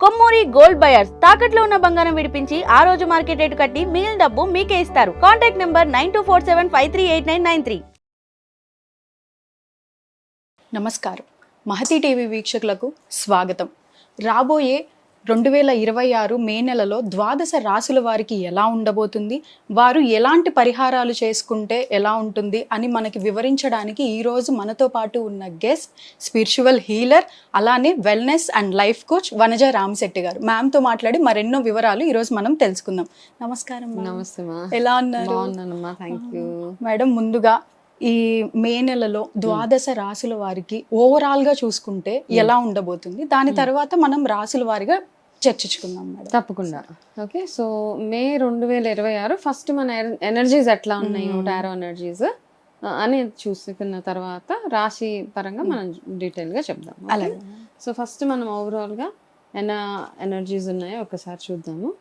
Kommuri gold buyers తాకట్లో ఉన్న బంగారం విడిపించి ఆ రోజు మార్కెట్ రేటు కట్టి మిగిలిన డబ్బు మీకే ఇస్తారు. Contact number 9247538993. నమస్కారం. మహతి టీవీ వీక్షకులకు స్వాగతం. రాబోయే 2026 మే నెలలో ద్వాదశ రాశుల వారికి ఎలా ఉండబోతుంది, వారు ఎలాంటి పరిహారాలు చేసుకుంటే ఎలా ఉంటుంది అని మనకి వివరించడానికి ఈరోజు మనతో పాటు ఉన్న గెస్ట్ స్పిరిచువల్ హీలర్, అలానే wellness and life coach Vanaja Ramasetti గారు. మ్యామ్తో మాట్లాడి మరెన్నో వివరాలు ఈరోజు మనం తెలుసుకుందాం. నమస్కారం. నమస్తే మా. ఎలా ఉన్నారు? బాగున్నానమ్మా, థ్యాంక్ యూ. మేడం, ముందుగా ఈ మే నెలలో ద్వాదశ రాశుల వారికి ఓవరాల్ గా చూసుకుంటే ఎలా ఉండబోతుంది, దాని తర్వాత మనం రాశుల వారిగా చర్చించుకుందాం మేడం. తప్పకుండా. ఓకే, సో మే 2026 ఫస్ట్ మన ఎనర్జీస్ ఎట్లా ఉన్నాయి, టారో ఎనర్జీస్ అని చూసుకున్న తర్వాత రాశి పరంగా మనం డీటెయిల్గా చెప్దాం. అలాగే. సో ఫస్ట్ మనం ఓవరాల్గా ఎనర్జీస్ ఉన్నాయో ఒకసారి చూద్దాము.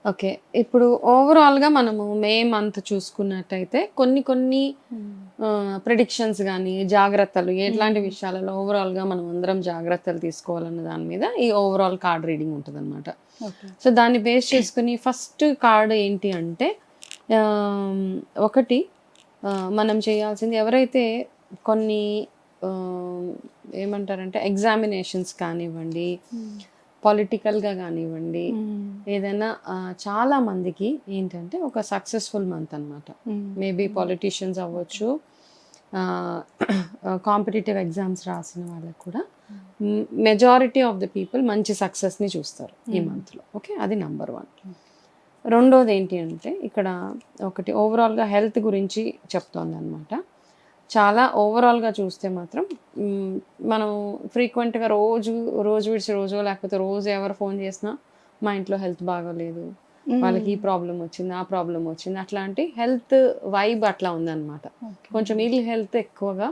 ఓకే, ఇప్పుడు ఓవరాల్గా మనము మే మంత్ చూసుకున్నట్టయితే కొన్ని ప్రిడిక్షన్స్ కానీ జాగ్రత్తలు ఎట్లాంటి విషయాలలో ఓవరాల్గా మనం అందరం జాగ్రత్తలు తీసుకోవాలన్న దాని మీద ఈ ఓవరాల్ కార్డ్ రీడింగ్ ఉంటుంది అనమాట. సో దాన్ని బేస్ చేసుకుని ఫస్ట్ కార్డ్ ఏంటి అంటే, ఒకటి మనం చేయాల్సింది, ఎవరైతే కొన్ని ఏమంటారంటే ఎగ్జామినేషన్స్ కానివ్వండి, పొలిటికల్గా కానివ్వండి, ఏదైనా చాలా మందికి ఏంటంటే ఒక సక్సెస్ఫుల్ మంత్ అనమాట. మేబీ పొలిటీషియన్స్ అవ్వచ్చు, కాంపిటేటివ్ ఎగ్జామ్స్ రాసిన వాళ్ళకి కూడా మెజారిటీ ఆఫ్ ద పీపుల్ మంచి సక్సెస్ని చూస్తారు ఈ మంత్లో. ఓకే, అది నంబర్ 1. రెండోది ఏంటి అంటే, ఇక్కడ ఒకటి ఓవరాల్గా హెల్త్ గురించి చెప్తోంది అనమాట. చాలా ఓవరాల్గా చూస్తే మాత్రం మనం ఫ్రీక్వెంట్గా రోజు విడిచి రోజు, లేకపోతే రోజు ఎవరు ఫోన్ చేసినా మా ఇంట్లో హెల్త్ బాగోలేదు, వాళ్ళకి ఈ ప్రాబ్లం వచ్చింది, ఆ ప్రాబ్లం వచ్చింది, అట్లాంటి హెల్త్ వైబ్ అట్లా ఉందన్నమాట. కొంచెం ఇల్ హెల్త్ ఎక్కువగా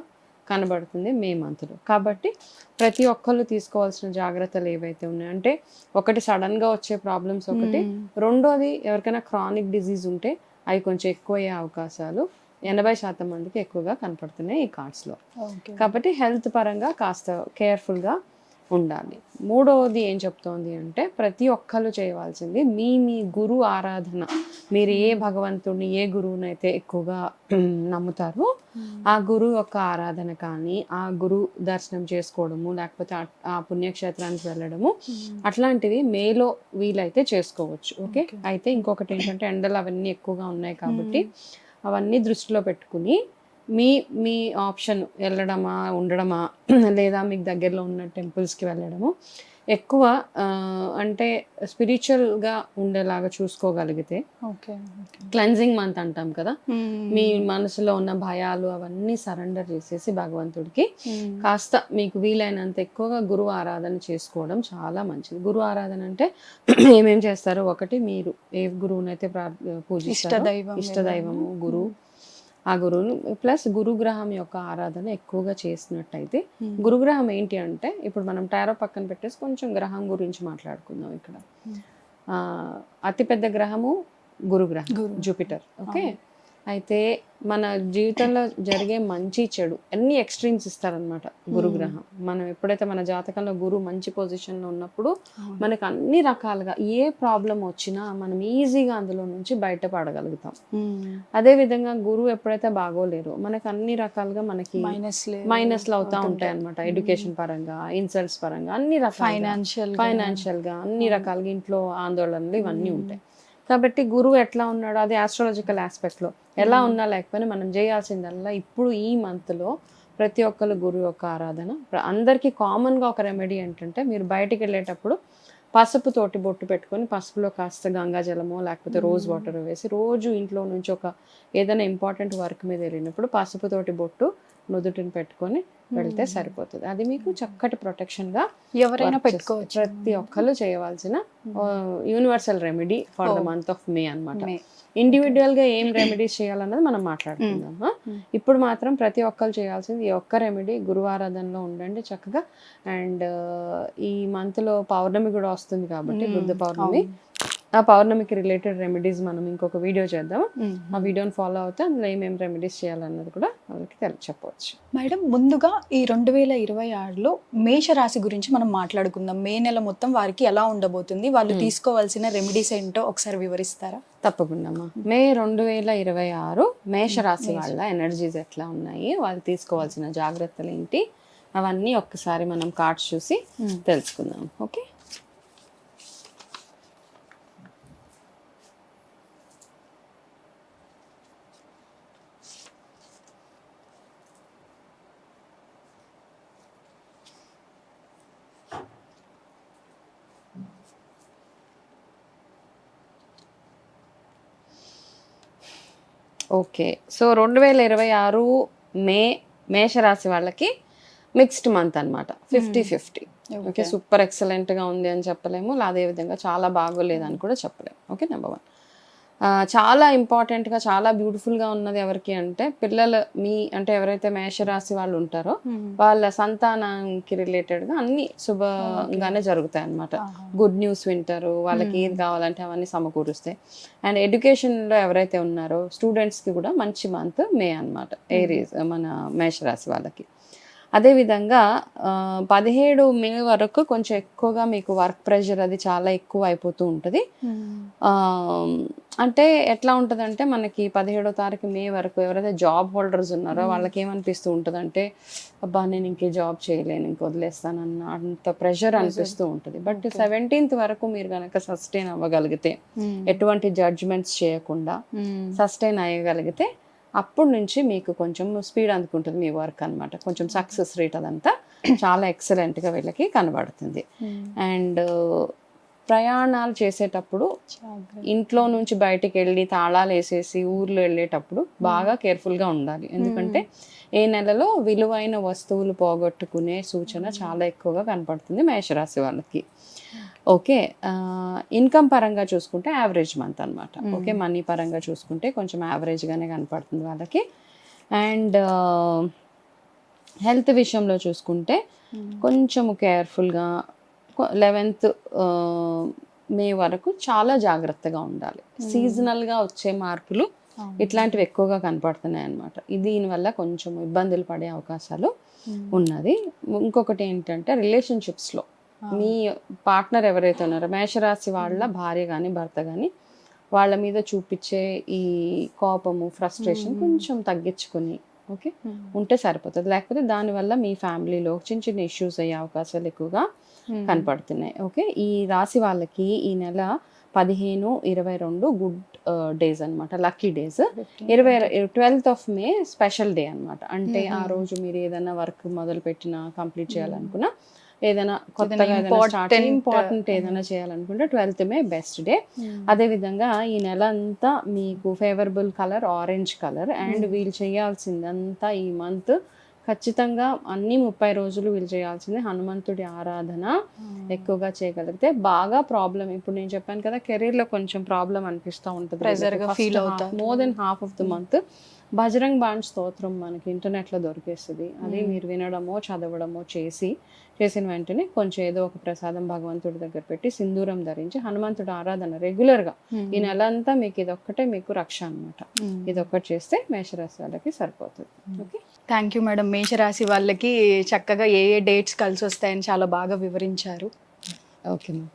కనబడుతుంది మే మంత్లో. కాబట్టి ప్రతి ఒక్కళ్ళు తీసుకోవాల్సిన జాగ్రత్తలు ఏవైతే ఉన్నాయో, అంటే ఒకటి సడన్గా వచ్చే ప్రాబ్లమ్స్ ఒకటి, రెండోది ఎవరికైనా క్రానిక్ డిజీజ్ ఉంటే అవి కొంచెం ఎక్కువ అయ్యే అవకాశాలు 80% మందికి ఎక్కువగా కనపడుతున్నాయి ఈ కార్డ్స్లో. కాబట్టి హెల్త్ పరంగా కాస్త కేర్ఫుల్గా ఉండాలి. మూడవది ఏం చెప్తోంది అంటే, ప్రతి ఒక్కళ్ళు చేయవలసింది మీ గురు ఆరాధన. మీరు ఏ భగవంతుడిని, ఏ గురువునైతే ఎక్కువగా నమ్ముతారో ఆ గురువు యొక్క ఆరాధన కానీ, ఆ గురు దర్శనం చేసుకోవడము, లేకపోతే ఆ పుణ్యక్షేత్రానికి వెళ్ళడము, అట్లాంటివి మేలో వీలైతే చేసుకోవచ్చు. ఓకే, అయితే ఇంకొకటి ఏంటంటే, ఎండలు అవన్నీ ఎక్కువగా ఉన్నాయి కాబట్టి అవన్నీ దృష్టిలో పెట్టుకుని మీ ఆప్షన్ వెళ్ళడమా, ఉండడమా, లేదా మీకు దగ్గరలో ఉన్న టెంపుల్స్కి వెళ్ళడము, ఎక్కువ అంటే స్పిరిచువల్గా ఉండేలాగా చూసుకోగలిగితే. క్లెన్జింగ్ మంత్ అంటాం కదా, మీ మనసులో ఉన్న భయాలు అవన్నీ సరెండర్ చేసేసి భగవంతుడికి కాస్త మీకు వీలైనంత ఎక్కువగా గురువు ఆరాధన చేసుకోవడం చాలా మంచిది. గురువు ఆరాధన అంటే ఏమేం చేస్తారు, ఒకటి మీరు ఏ గురువునైతే పూజిస్తారో, ఇష్టదైవము గురువు, ఆ గురువును ప్లస్ గురుగ్రహం యొక్క ఆరాధన ఎక్కువగా చేసినట్టయితే. గురుగ్రహం ఏంటి అంటే, ఇప్పుడు మనం టారో పక్కన పెట్టేసి కొంచెం గ్రహం గురించి మాట్లాడుకుందాం. ఇక్కడ అతిపెద్ద గ్రహము గురుగ్రహం, జూపిటర్. ఓకే, అయితే మన జీవితంలో జరిగే మంచి చెడు అన్ని ఎక్స్ట్రీమ్స్ ఇస్తారనమాట గురుగ్రహం. మనం ఎప్పుడైతే మన జాతకంలో గురువు మంచి పొజిషన్లో ఉన్నప్పుడు మనకు అన్ని రకాలుగా ఏ ప్రాబ్లం వచ్చినా మనం ఈజీగా అందులో నుంచి బయటపడగలుగుతాం. అదే విధంగా గురువు ఎప్పుడైతే బాగోలేరు, మనకు అన్ని రకాలుగా మనకి మైనస్లు అవుతా ఉంటాయి అనమాట. ఎడ్యుకేషన్ పరంగా, ఇన్సల్ట్స్ పరంగా, అన్ని రకాల ఫైనాన్షియల్గా అన్ని రకాలుగా ఇంట్లో ఆందోళనలు ఇవన్నీ ఉంటాయి. కాబట్టి గురువు ఎట్లా ఉన్నాడో, అది ఆస్ట్రాలజికల్ ఆస్పెక్ట్లో ఎలా ఉన్నా లేకపోయినా మనం చేయాల్సిందల్లా ఇప్పుడు ఈ మంత్లో ప్రతి ఒక్కరు గురువు యొక్క ఆరాధన. అందరికీ కామన్గా ఒక రెమెడీ ఏంటంటే, మీరు బయటికి వెళ్ళేటప్పుడు పసుపుతోటి బొట్టు పెట్టుకొని, పసుపులో కాస్త గంగాజలమో లేకపోతే రోజ్ వాటర్ వేసి, రోజు ఇంట్లో నుంచి ఏదైనా ఇంపార్టెంట్ వర్క్ మీద వెళ్ళినప్పుడు పసుపుతోటి బొట్టు నుదుటిని పెట్టుకొని వెళ్తే సరిపోతుంది. అది మీకు చక్కటి ప్రొటెక్షన్గా ఎవరైనా పెట్టుకోవచ్చు. ప్రతి ఒక్కళ్ళు చేయవలసిన universal remedy for the month of May అన్నమాట. ఇండివిజువల్ గా ఏం రెమెడీస్ చేయాలన్నది మనం మాట్లాడుకుందాం. ఇప్పుడు మాత్రం ప్రతి ఒక్కరు చేయాల్సింది ఈ ఒక్క రెమెడీ, గురువారాధనలో ఉండండి చక్కగా. అండ్ ఈ మంత్ లో పౌర్ణమి కూడా వస్తుంది కాబట్టి, బుద్ధ పౌర్ణమి, ఆ పౌర్ణమికి రిలేటెడ్ రెమెడీస్ మనం ఇంకొక వీడియో చేద్దాం. ఆ వీడియోని ఫాలో అవుతే అందులో ఏమేమి రెమెడీస్ చేయాలన్నది కూడా వాళ్ళకి చెప్పవచ్చు. మేడం, ముందుగా ఈ 2026లో మేషరాశి గురించి మనం మాట్లాడుకుందాం. మే నెల మొత్తం వారికి ఎలా ఉండబోతుంది, వాళ్ళు తీసుకోవాల్సిన రెమెడీస్ ఏంటో ఒకసారి వివరిస్తారా? తప్పకుండా. మే 2026 మేషరాశి వాళ్ళ ఎనర్జీస్ ఎట్లా ఉన్నాయి, వాళ్ళు తీసుకోవాల్సిన జాగ్రత్తలు ఏంటి, అవన్నీ ఒక్కసారి మనం కార్డ్స్ చూసి తెలుసుకుందాం. Okay, okay. సో 2026 మేషరాశి వాళ్ళకి మిక్స్డ్ మంత్ అనమాట. 50-50. ఓకే, సూపర్ ఎక్సలెంట్గా ఉంది అని చెప్పలేము, అదే విధంగా చాలా బాగోలేదని కూడా చెప్పలేము. ఓకే, నెంబర్ 1 చాలా ఇంపార్టెంట్గా, చాలా బ్యూటిఫుల్గా ఉన్నది ఎవరికి అంటే పిల్లలు, అంటే ఎవరైతే మేషరాశి వాళ్ళు ఉంటారో వాళ్ళ సంతానానికి రిలేటెడ్గా అన్ని శుభంగానే జరుగుతాయి అన్నమాట. గుడ్ న్యూస్ వింటారు, వాళ్ళకి ఏది కావాలంటే అవన్నీ సమకూరుస్తాయి. అండ్ ఎడ్యుకేషన్లో ఎవరైతే ఉన్నారో స్టూడెంట్స్కి కూడా మంచి మంత్ మే అన్నమాట, ఏరీస్ మన మేషరాశి వాళ్ళకి. అదేవిధంగా 17 మే వరకు కొంచెం ఎక్కువగా మీకు వర్క్ ప్రెషర్ అది చాలా ఎక్కువ అయిపోతూ ఉంటుంది. అంటే ఎట్లా ఉంటుందంటే మనకి 17వ తారీఖు మే వరకు ఎవరైతే జాబ్ హోల్డర్స్ ఉన్నారో వాళ్ళకి ఏమనిపిస్తూ ఉంటుంది అంటే, అబ్బా నేను ఇంకే జాబ్ చేయలేను, ఇంక వదిలేస్తానన్న అంత ప్రెషర్ అనిపిస్తూ ఉంటుంది. బట్ 17th వరకు మీరు కనుక సస్టైన్ అవ్వగలిగితే, ఎటువంటి జడ్జ్మెంట్స్ చేయకుండా సస్టైన్ అయ్యగలిగితే, అప్పటి నుంచి మీకు కొంచెం స్పీడ్ అందుకుంటుంది మీ వర్క్ అనమాట. కొంచెం సక్సెస్ రేట్ అదంతా చాలా ఎక్సలెంట్గా వీళ్ళకి కనబడుతుంది. అండ్ ప్రయాణాలు చేసేటప్పుడు ఇంట్లో నుంచి బయటికి వెళ్ళి తాళాలు వేసేసి ఊర్లో వెళ్ళేటప్పుడు బాగా కేర్ఫుల్గా ఉండాలి. ఎందుకంటే ఈ నెలలో విలువైన వస్తువులు పోగొట్టుకునే సూచన చాలా ఎక్కువగా కనపడుతుంది మేషరాశి వాళ్ళకి. ఓకే, ఇన్కమ్ పరంగా చూసుకుంటే యావరేజ్ మంత్ అనమాట. ఓకే, మనీ పరంగా చూసుకుంటే కొంచెం యావరేజ్గానే కనపడుతుంది వాళ్ళకి. అండ్ హెల్త్ విషయంలో చూసుకుంటే కొంచెం కేర్ఫుల్గా 11th మే వరకు చాలా జాగ్రత్తగా ఉండాలి. సీజనల్గా వచ్చే మార్పులు ఇట్లాంటివి ఎక్కువగా కనపడుతున్నాయి అన్నమాట. దీనివల్ల కొంచెం ఇబ్బందులు పడే అవకాశాలు ఉన్నది. ఇంకొకటి ఏంటంటే రిలేషన్షిప్స్లో మీ పార్ట్నర్ ఎవరైతే ఉన్నారో మేషరాశి వాళ్ళ భార్య కానీ భర్త కానీ వాళ్ళ మీద చూపించే ఈ కోపము, ఫ్రస్ట్రేషన్ కొంచెం తగ్గించుకొని ఓకే ఉంటే సరిపోతుంది. లేకపోతే దానివల్ల మీ ఫ్యామిలీలో చిన్న చిన్న ఇష్యూస్ అయ్యే అవకాశాలు ఎక్కువగా కనపడుతున్నాయి. ఓకే, ఈ రాశి వాళ్ళకి ఈ నెల 15, 22 గుడ్ డేస్ అనమాట, lucky days. 12th of May special day అనమాట. అంటే ఆ రోజు మీరు ఏదైనా వర్క్ మొదలు పెట్టినా, కంప్లీట్ చేయాలనుకున్నా, ఏదైనా కొత్తగా ఇంపార్టెంట్ ఏదైనా చేయాలనుకుంటే 12th మే బెస్ట్ డే. అదేవిధంగా ఈ నెల అంతా మీకు favourable colour orange colour. And వీళ్ళు చేయాల్సిందంతా ఈ మంత్ ఖచ్చితంగా అన్ని 30 రోజులు వీళ్ళు చేయాల్సింది హనుమంతుడి ఆరాధన ఎక్కువగా చేయగలిగితే బాగా ప్రాబ్లం. ఇప్పుడు నేను చెప్పాను కదా, కెరీర్లో కొంచెం ప్రాబ్లం అనిపిస్తూ ఉంటుంది, more than half of the month Bajrang Baan స్తోత్రం మనకి ఇంటర్నెట్లో దొరికేస్తుంది. అది మీరు వినడమో చదవడమో చేసిన వెంటనే కొంచెం ఏదో ఒక ప్రసాదం భగవంతుడి దగ్గర పెట్టి సింధూరం ధరించి హనుమంతుడి ఆరాధన రెగ్యులర్గా ఈ నెల అంతా మీకు ఇదొక్కటే మీకు రక్ష అనమాట. ఇదొక్కటి చేస్తే మేషరాశి వాళ్ళకి సరిపోతుంది. Okay, thank you madam. మేషరాశి వాళ్ళకి చక్కగా ఏ డేట్స్ కలిసి వస్తాయని చాలా బాగా వివరించారు. Okay ma'am.